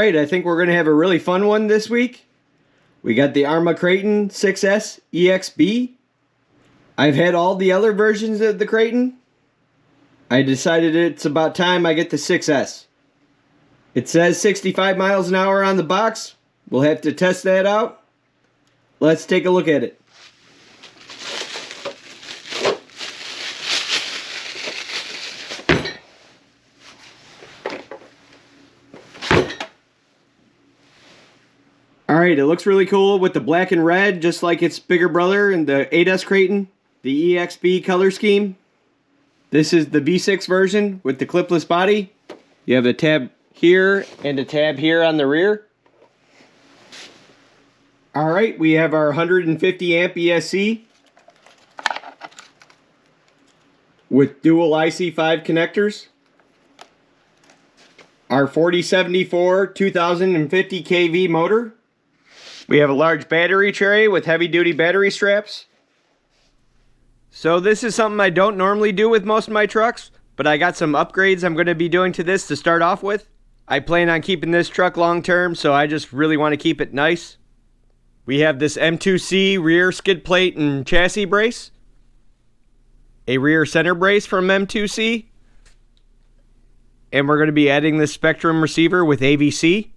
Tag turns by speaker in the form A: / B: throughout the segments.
A: right, I think we're going to have a really fun one this week. We got the Arrma Kraton 6S EXB. I've had all the other versions of the Kraton. I decided it's about time I get the 6S. It says 65 miles an hour on the box. We'll have to test that out. Let's take a look at it. Alright, it looks really cool with the black and red, just like its bigger brother in the 8S Kraton, the EXB color scheme. This is the V6 version with the clipless body. You have a tab here and a tab here on the rear. Alright, we have our 150 amp ESC with dual IC5 connectors. Our 4074 2050 kV motor. We have a large battery tray with heavy duty battery straps. So this is something I don't normally do with most of my trucks, but I got some upgrades I'm going to be doing to this to start off with. I plan on keeping this truck long term, so I just really want to keep it nice. We have this M2C rear skid plate and chassis brace. A rear center brace from M2C. And we're going to be adding this Spectrum receiver with AVC.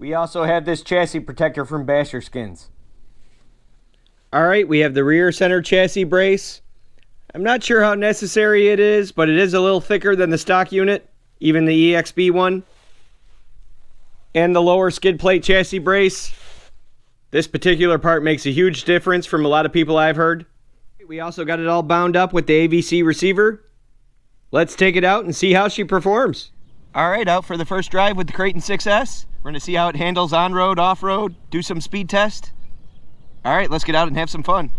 A: We also have this chassis protector from Basher Skins. Alright, we have the rear center chassis brace. I'm not sure how necessary it is, but it is a little thicker than the stock unit, even the EXB one. And the lower skid plate chassis brace. This particular part makes a huge difference from a lot of people I've heard. We also got it all bound up with the AVC receiver. Let's take it out and see how she performs. Alright, out for the first drive with the Kraton 6S. We're going to see how it handles on-road, off-road, do some speed test. Alright, let's get out and have some fun.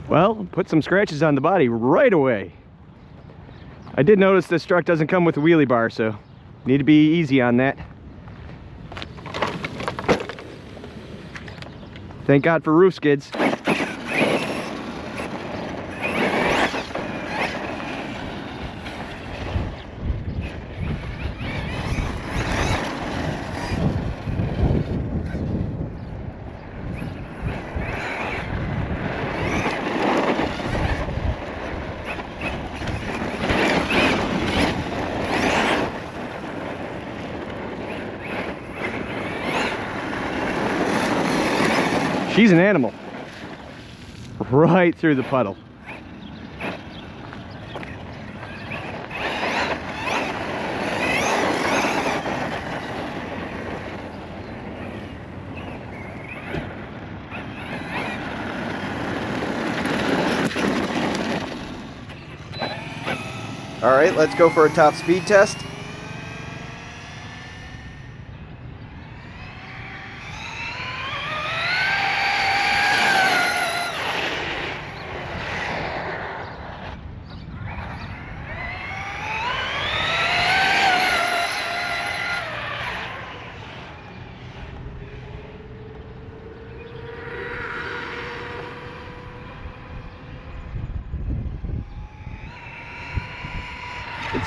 A: Well, put some scratches on the body right away. I did notice this truck doesn't come with a wheelie bar, so need to be easy on that. Thank God for roof skids. She's an animal. Right through the puddle. All right, let's go for a top speed test.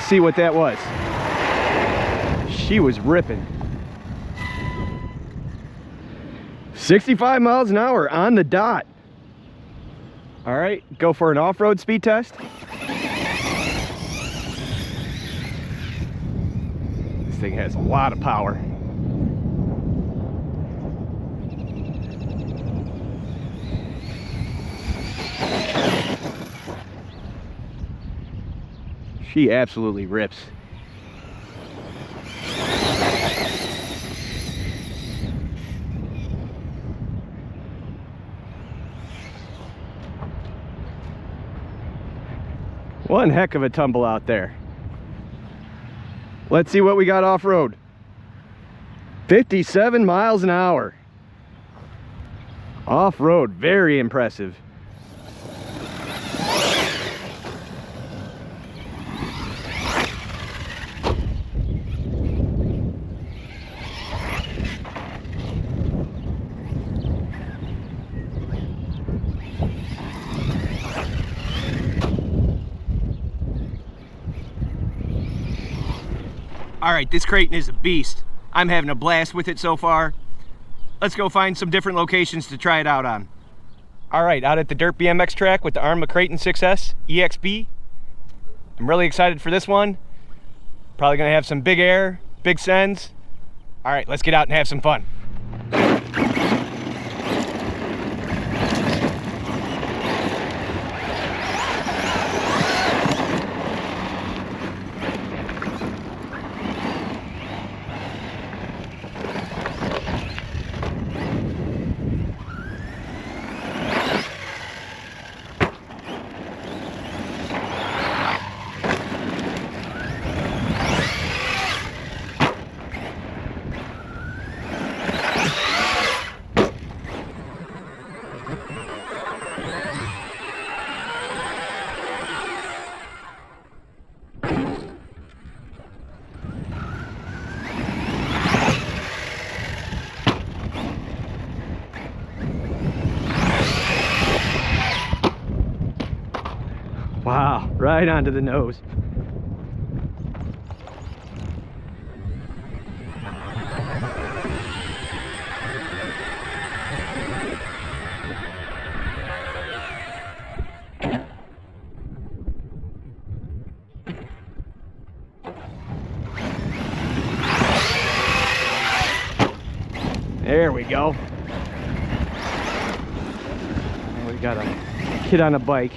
A: Let's see what that was. She was ripping. 65 miles an hour on the dot. All right, go for an off-road speed test. This thing has a lot of power. She absolutely rips. One heck of a tumble out there. Let's see what we got off-road. 57 miles an hour. Off-road, very impressive. All right, this Kraton is a beast. I'm having a blast with it so far. Let's go find some different locations to try it out on. All right, out at the dirt BMX track with the Arrma Kraton 6S EXB. I'm really excited for this one. Probably gonna have some big air, big sends. All right, let's get out and have some fun. Wow, right onto the nose. There we go. And we got a kid on a bike.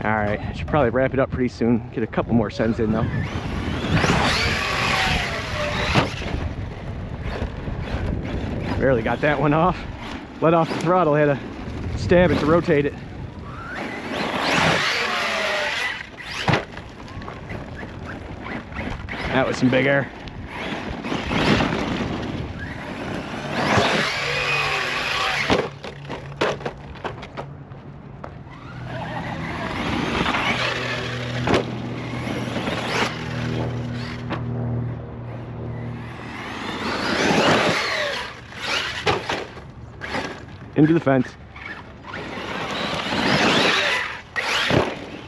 A: All right, I should probably wrap it up pretty soon. Get a couple more sends in though. Barely got that one off. Let off the throttle, had to stab it to rotate it. That was some big air. Into the fence.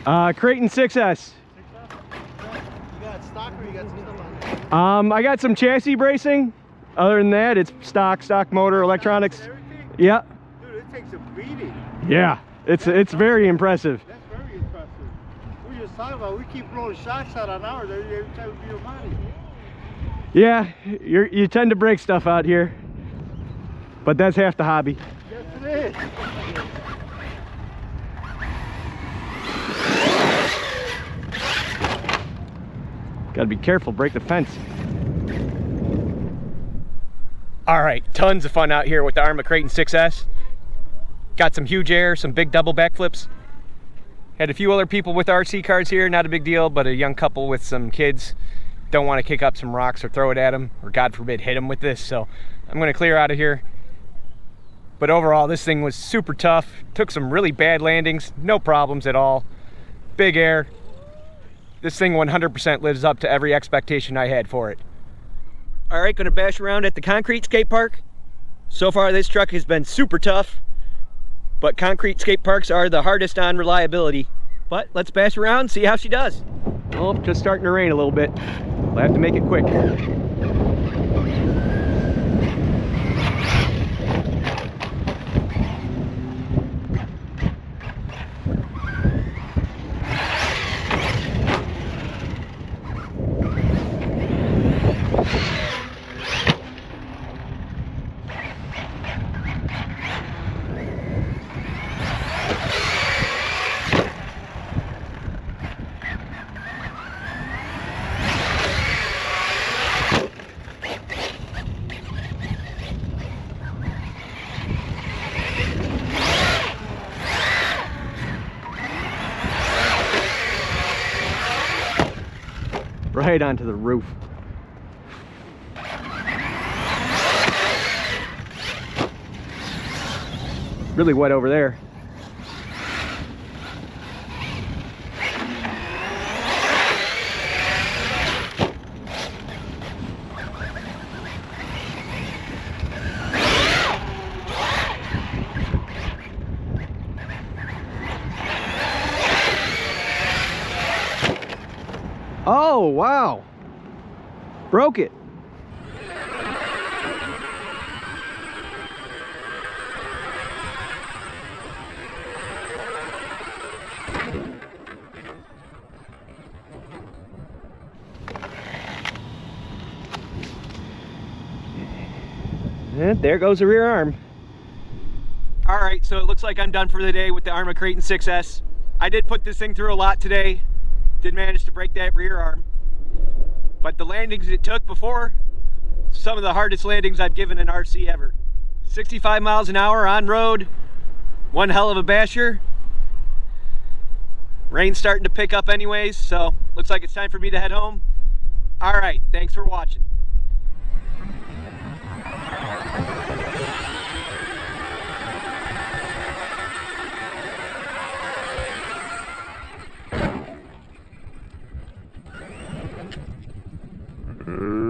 A: Kraton 6S.
B: You got stock or you got some stuff on it?
A: I got some chassis bracing. Other than that, it's stock motor, electronics. Yeah.
B: Dude, it takes a beating.
A: Yeah, it's very impressive.
B: That's very impressive. We just talking about, we keep blowing shocks out on ours every time we do money.
A: Yeah, you tend to break stuff out here, but that's half the hobby.
B: Yes, it is.
A: Gotta be careful, break the fence. All right, tons of fun out here with the Arrma Kraton 6S. Got some huge air, some big double backflips. Had a few other people with RC cars here, not a big deal, but a young couple with some kids don't want to kick up some rocks or throw it at them, or God forbid hit them with this, so I'm gonna clear out of here. But overall, this thing was super tough. Took some really bad landings, no problems at all. Big air. This thing 100% lives up to every expectation I had for it. All right, gonna bash around at the concrete skate park. So far, this truck has been super tough, but concrete skate parks are the hardest on reliability. But let's bash around, see how she does. Oh, just starting to rain a little bit. We'll have to make it quick. Right onto the roof. Really wet over there. Oh, wow. Broke it. And there goes the rear arm. All right, so it looks like I'm done for the day with the Arrma Kraton 6S. I did put this thing through a lot today. Did manage to break that rear arm. But the landings it took before, some of the hardest landings I've given an RC ever. 65 miles an hour on road, one hell of a basher. Rain's starting to pick up anyways, so looks like it's time for me to head home. All right, thanks for watching.
C: Mm-hmm.